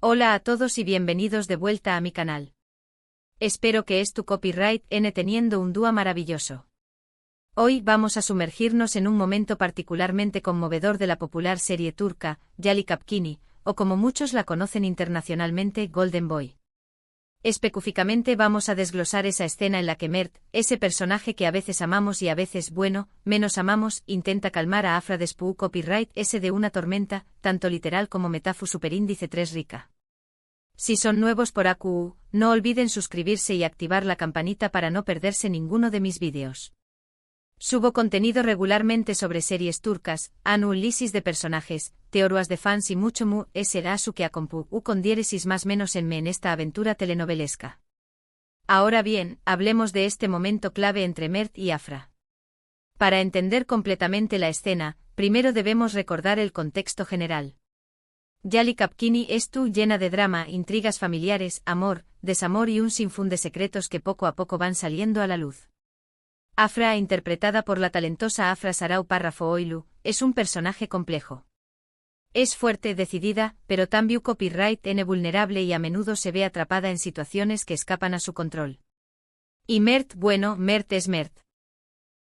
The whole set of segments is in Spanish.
Hola a todos y bienvenidos de vuelta a mi canal. Espero que tu copyright N teniendo un día maravilloso. Hoy vamos a sumergirnos en un momento particularmente conmovedor de la popular serie turca, Yalı Kapkini, o como muchos la conocen internacionalmente, Golden Boy. Específicamente vamos a desglosar esa escena en la que Mert, ese personaje que a veces amamos y a veces, menos amamos, intenta calmar a Afra después copyright S de una tormenta, tanto literal como metáforo superíndice 3 rica. Si son nuevos por AQU, no olviden suscribirse y activar la campanita para no perderse ninguno de mis vídeos. Subo contenido regularmente sobre series turcas, análisis de personajes, teorías de fans y mucho mu su que acompu con diéresis más menos en esta aventura telenovelesca. Ahora bien, hablemos de este momento clave entre Mert y Afra. Para entender completamente la escena, primero debemos recordar el contexto general. Yalı Kapkini llena de drama, intrigas familiares, amor, desamor y un sinfín de secretos que poco a poco van saliendo a la luz. Afra, interpretada por la talentosa Afra Sarau Parrafoğlu, es un personaje complejo. Es fuerte, decidida, pero también copyright N vulnerable y a menudo se ve atrapada en situaciones que escapan a su control. Y Mert es Mert.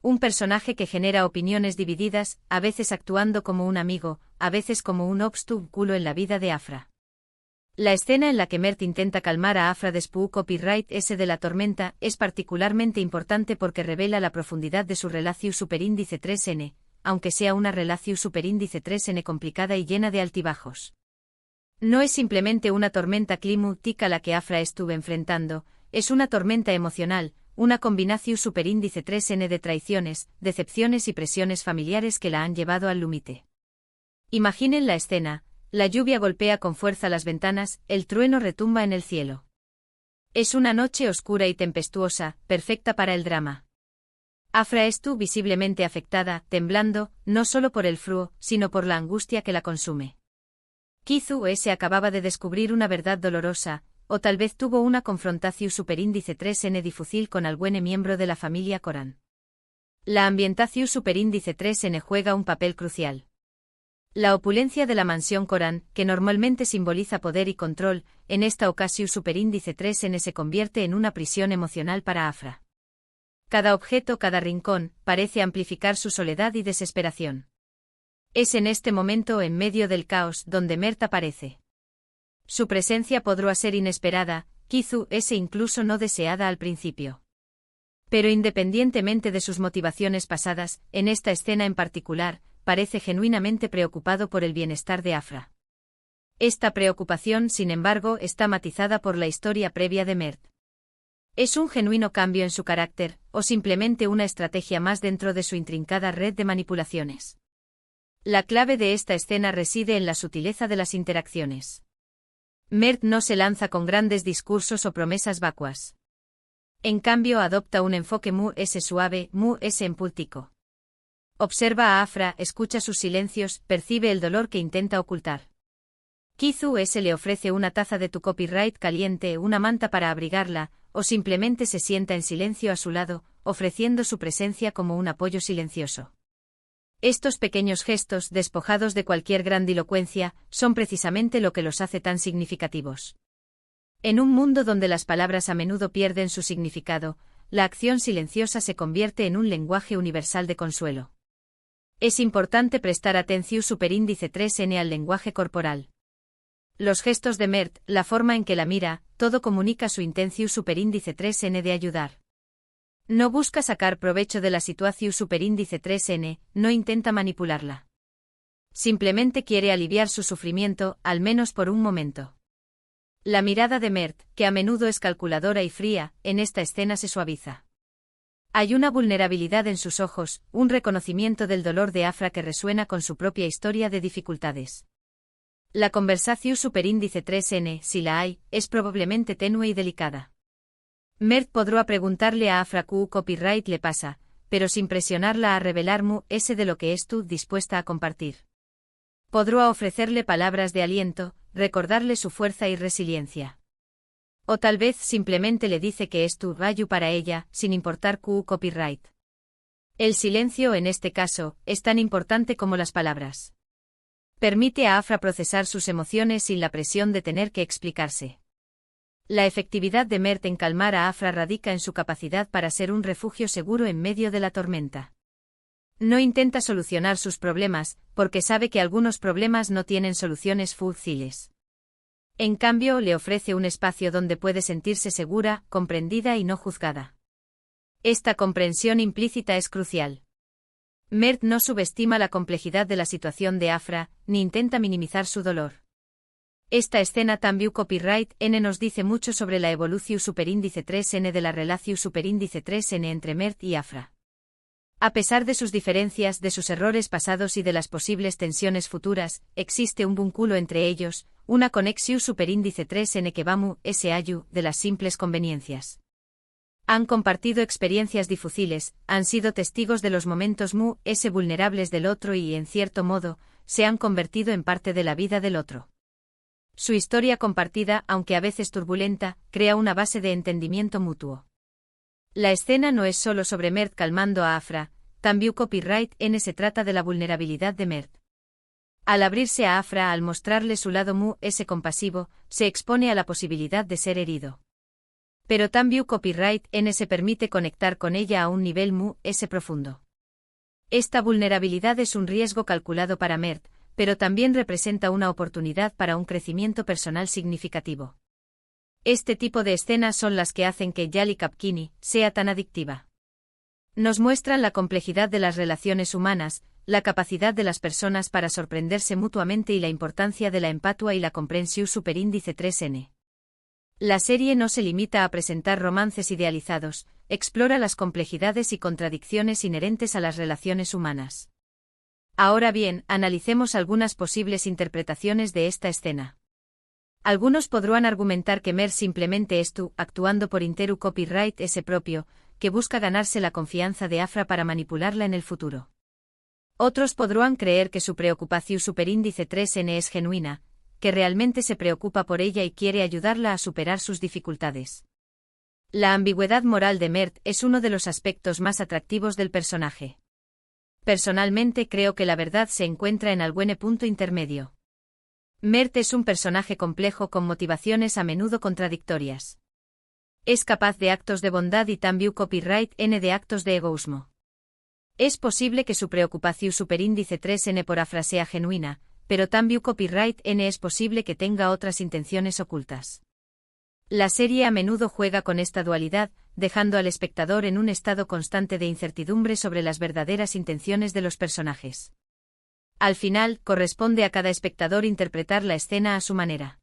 Un personaje que genera opiniones divididas, a veces actuando como un amigo, a veces como un obstáculo en la vida de Afra. La escena en la que Mert intenta calmar a Afra después copyright S de la tormenta es particularmente importante porque revela la profundidad de su relación superíndice 3N, aunque sea una relación superíndice 3N complicada y llena de altibajos. No es simplemente una tormenta climática la que Afra estuvo enfrentando, es una tormenta emocional, una combinación superíndice 3N de traiciones, decepciones y presiones familiares que la han llevado al límite. Imaginen la escena. La lluvia golpea con fuerza las ventanas, el trueno retumba en el cielo. Es una noche oscura y tempestuosa, perfecta para el drama. Afra visiblemente afectada, temblando, no solo por el frío, sino por la angustia que la consume. Kizu acababa de descubrir una verdad dolorosa, o tal vez tuvo una confrontación superíndice 3N difícil con algún miembro de la familia Koran. La ambientación superíndice 3N juega un papel crucial. La opulencia de la mansión Koran, que normalmente simboliza poder y control, en esta ocasión superíndice 3N se convierte en una prisión emocional para Afra. Cada objeto, cada rincón, parece amplificar su soledad y desesperación. Es en este momento, en medio del caos, donde Mert aparece. Su presencia podrá ser inesperada, Kizu incluso no deseada al principio. Pero independientemente de sus motivaciones pasadas, en esta escena en particular, parece genuinamente preocupado por el bienestar de Afra. Esta preocupación, sin embargo, está matizada por la historia previa de Mert. ¿Es un genuino cambio en su carácter, o simplemente una estrategia más dentro de su intrincada red de manipulaciones? La clave de esta escena reside en la sutileza de las interacciones. Mert no se lanza con grandes discursos o promesas vacuas. En cambio, adopta un enfoque suave, empático. Observa a Afra, escucha sus silencios, percibe el dolor que intenta ocultar. Kizu le ofrece una taza de tu copyright caliente, una manta para abrigarla, o simplemente se sienta en silencio a su lado, ofreciendo su presencia como un apoyo silencioso. Estos pequeños gestos, despojados de cualquier grandilocuencia, son precisamente lo que los hace tan significativos. En un mundo donde las palabras a menudo pierden su significado, la acción silenciosa se convierte en un lenguaje universal de consuelo. Es importante prestar atención superíndice 3N al lenguaje corporal. Los gestos de Mert, la forma en que la mira, todo comunica su intención superíndice 3N de ayudar. No busca sacar provecho de la situación superíndice 3N, no intenta manipularla. Simplemente quiere aliviar su sufrimiento, al menos por un momento. La mirada de Mert, que a menudo es calculadora y fría, en esta escena se suaviza. Hay una vulnerabilidad en sus ojos, un reconocimiento del dolor de Afra que resuena con su propia historia de dificultades. La conversación superíndice 3N, si la hay, es probablemente tenue y delicada. Mert podrá preguntarle a Afra qué copyright le pasa, pero sin presionarla a revelar de lo que dispuesta a compartir. Podrá ofrecerle palabras de aliento, recordarle su fuerza y resiliencia. O tal vez simplemente le dice que value para ella, sin importar copyright. El silencio en este caso, es tan importante como las palabras. Permite a Afra procesar sus emociones sin la presión de tener que explicarse. La efectividad de Mert en calmar a Afra radica en su capacidad para ser un refugio seguro en medio de la tormenta. No intenta solucionar sus problemas, porque sabe que algunos problemas no tienen soluciones fáciles. En cambio, le ofrece un espacio donde puede sentirse segura, comprendida y no juzgada. Esta comprensión implícita es crucial. Mert no subestima la complejidad de la situación de Afra, ni intenta minimizar su dolor. Esta escena también copyright N nos dice mucho sobre la evolución superíndice 3N de la relación superíndice 3N entre Mert y Afra. A pesar de sus diferencias, de sus errores pasados y de las posibles tensiones futuras, existe un vínculo entre ellos, una conexión superíndice 3N que va allá de las simples conveniencias. Han compartido experiencias difíciles, han sido testigos de los momentos vulnerables del otro y, en cierto modo, se han convertido en parte de la vida del otro. Su historia compartida, aunque a veces turbulenta, crea una base de entendimiento mutuo. La escena no es solo sobre Mert calmando a Afra, también copyright N se trata de la vulnerabilidad de Mert. Al abrirse a Afra, al mostrarle su lado compasivo, se expone a la posibilidad de ser herido. Pero también copyright N se permite conectar con ella a un nivel profundo. Esta vulnerabilidad es un riesgo calculado para Mert, pero también representa una oportunidad para un crecimiento personal significativo. Este tipo de escenas son las que hacen que Yali Kapkini sea tan adictiva. Nos muestran la complejidad de las relaciones humanas, la capacidad de las personas para sorprenderse mutuamente y la importancia de la empatía y la comprensión superíndice 3N. La serie no se limita a presentar romances idealizados, explora las complejidades y contradicciones inherentes a las relaciones humanas. Ahora bien, analicemos algunas posibles interpretaciones de esta escena. Algunos podrán argumentar que Mert simplemente actuando por interu copyright ese propio, que busca ganarse la confianza de Afra para manipularla en el futuro. Otros podrán creer que su preocupación superíndice 3N es genuina, que realmente se preocupa por ella y quiere ayudarla a superar sus dificultades. La ambigüedad moral de Mert es uno de los aspectos más atractivos del personaje. Personalmente creo que la verdad se encuentra en algún punto intermedio. Mert es un personaje complejo con motivaciones a menudo contradictorias. Es capaz de actos de bondad y también copyright N de actos de egoísmo. Es posible que su preocupación superíndice 3N por Afra sea genuina, pero también copyright N es posible que tenga otras intenciones ocultas. La serie a menudo juega con esta dualidad, dejando al espectador en un estado constante de incertidumbre sobre las verdaderas intenciones de los personajes. Al final, corresponde a cada espectador interpretar la escena a su manera.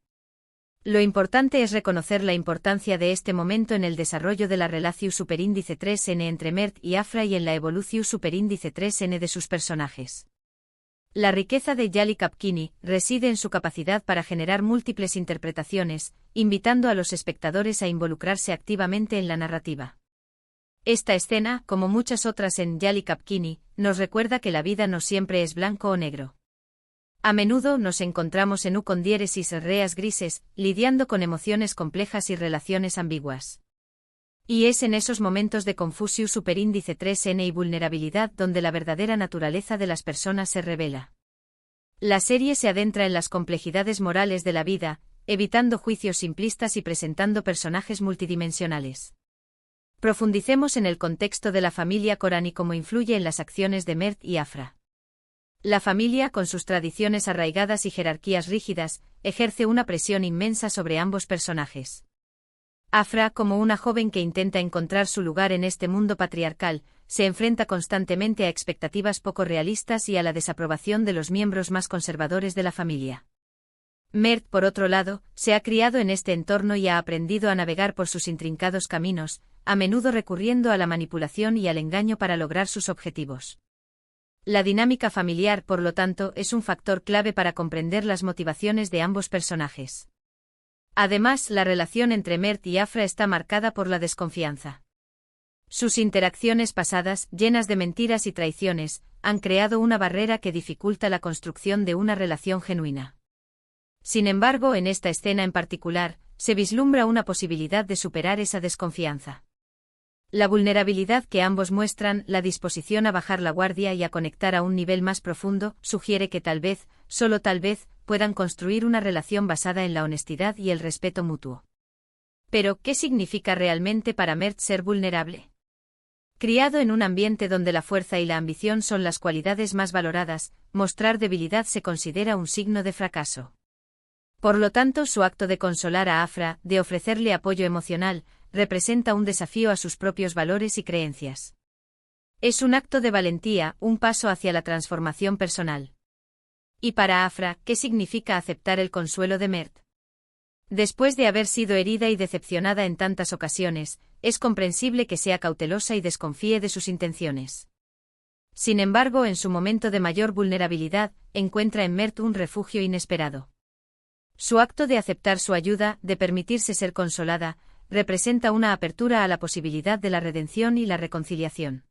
Lo importante es reconocer la importancia de este momento en el desarrollo de la relación superíndice 3N entre Mert y Afra y en la evolución superíndice 3N de sus personajes. La riqueza de Yali Kapkini reside en su capacidad para generar múltiples interpretaciones, invitando a los espectadores a involucrarse activamente en la narrativa. Esta escena, como muchas otras en Yali Kapkini, nos recuerda que la vida no siempre es blanco o negro. A menudo nos encontramos con diéresis reas grises, lidiando con emociones complejas y relaciones ambiguas. Y es en esos momentos de confusión superíndice 3N y vulnerabilidad donde la verdadera naturaleza de las personas se revela. La serie se adentra en las complejidades morales de la vida, evitando juicios simplistas y presentando personajes multidimensionales. Profundicemos en el contexto de la familia Koran y cómo influye en las acciones de Mert y Afra. La familia, con sus tradiciones arraigadas y jerarquías rígidas, ejerce una presión inmensa sobre ambos personajes. Afra, como una joven que intenta encontrar su lugar en este mundo patriarcal, se enfrenta constantemente a expectativas poco realistas y a la desaprobación de los miembros más conservadores de la familia. Mert, por otro lado, se ha criado en este entorno y ha aprendido a navegar por sus intrincados caminos, a menudo recurriendo a la manipulación y al engaño para lograr sus objetivos. La dinámica familiar, por lo tanto, es un factor clave para comprender las motivaciones de ambos personajes. Además, la relación entre Mert y Afra está marcada por la desconfianza. Sus interacciones pasadas, llenas de mentiras y traiciones, han creado una barrera que dificulta la construcción de una relación genuina. Sin embargo, en esta escena en particular, se vislumbra una posibilidad de superar esa desconfianza. La vulnerabilidad que ambos muestran, la disposición a bajar la guardia y a conectar a un nivel más profundo, sugiere que tal vez, solo tal vez, puedan construir una relación basada en la honestidad y el respeto mutuo. Pero, ¿qué significa realmente para Mert ser vulnerable? Criado en un ambiente donde la fuerza y la ambición son las cualidades más valoradas, mostrar debilidad se considera un signo de fracaso. Por lo tanto, su acto de consolar a Afra, de ofrecerle apoyo emocional, representa un desafío a sus propios valores y creencias. Es un acto de valentía, un paso hacia la transformación personal. Y para Afra, ¿qué significa aceptar el consuelo de Mert? Después de haber sido herida y decepcionada en tantas ocasiones, es comprensible que sea cautelosa y desconfíe de sus intenciones. Sin embargo, en su momento de mayor vulnerabilidad, encuentra en Mert un refugio inesperado. Su acto de aceptar su ayuda, de permitirse ser consolada, representa una apertura a la posibilidad de la redención y la reconciliación.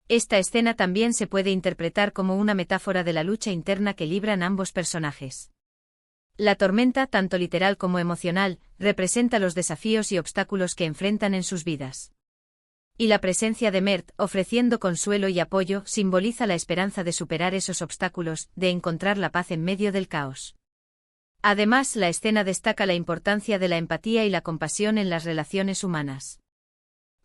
Esta escena también se puede interpretar como una metáfora de la lucha interna que libran ambos personajes. La tormenta, tanto literal como emocional, representa los desafíos y obstáculos que enfrentan en sus vidas. Y la presencia de Mert, ofreciendo consuelo y apoyo, simboliza la esperanza de superar esos obstáculos, de encontrar la paz en medio del caos. Además, la escena destaca la importancia de la empatía y la compasión en las relaciones humanas.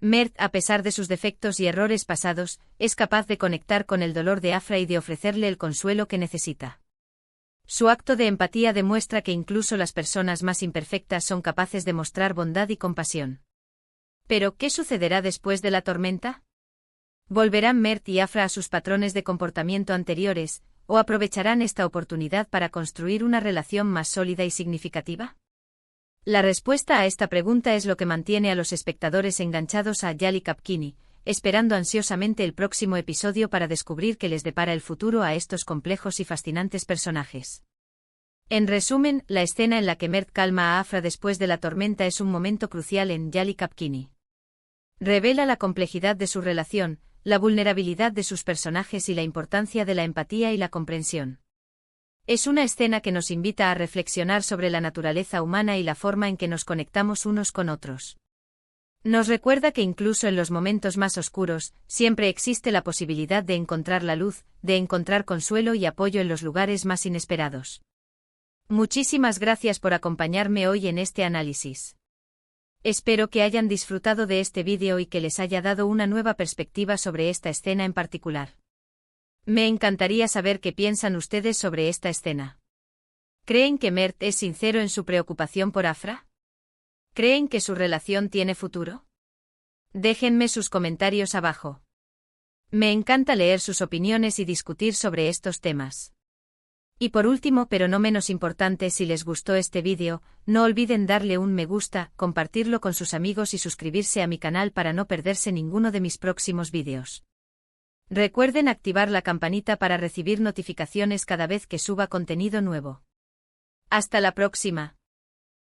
Mert, a pesar de sus defectos y errores pasados, es capaz de conectar con el dolor de Afra y de ofrecerle el consuelo que necesita. Su acto de empatía demuestra que incluso las personas más imperfectas son capaces de mostrar bondad y compasión. Pero, ¿qué sucederá después de la tormenta? ¿Volverán Mert y Afra a sus patrones de comportamiento anteriores, o aprovecharán esta oportunidad para construir una relación más sólida y significativa? La respuesta a esta pregunta es lo que mantiene a los espectadores enganchados a Yali Kapkini, esperando ansiosamente el próximo episodio para descubrir qué les depara el futuro a estos complejos y fascinantes personajes. En resumen, la escena en la que Mert calma a Afra después de la tormenta es un momento crucial en Yali Kapkini. Revela la complejidad de su relación, la vulnerabilidad de sus personajes y la importancia de la empatía y la comprensión. Es una escena que nos invita a reflexionar sobre la naturaleza humana y la forma en que nos conectamos unos con otros. Nos recuerda que incluso en los momentos más oscuros, siempre existe la posibilidad de encontrar la luz, de encontrar consuelo y apoyo en los lugares más inesperados. Muchísimas gracias por acompañarme hoy en este análisis. Espero que hayan disfrutado de este vídeo y que les haya dado una nueva perspectiva sobre esta escena en particular. Me encantaría saber qué piensan ustedes sobre esta escena. ¿Creen que Mert es sincero en su preocupación por Afra? ¿Creen que su relación tiene futuro? Déjenme sus comentarios abajo. Me encanta leer sus opiniones y discutir sobre estos temas. Y por último, pero no menos importante, si les gustó este vídeo, no olviden darle un me gusta, compartirlo con sus amigos y suscribirse a mi canal para no perderse ninguno de mis próximos vídeos. Recuerden activar la campanita para recibir notificaciones cada vez que suba contenido nuevo. Hasta la próxima.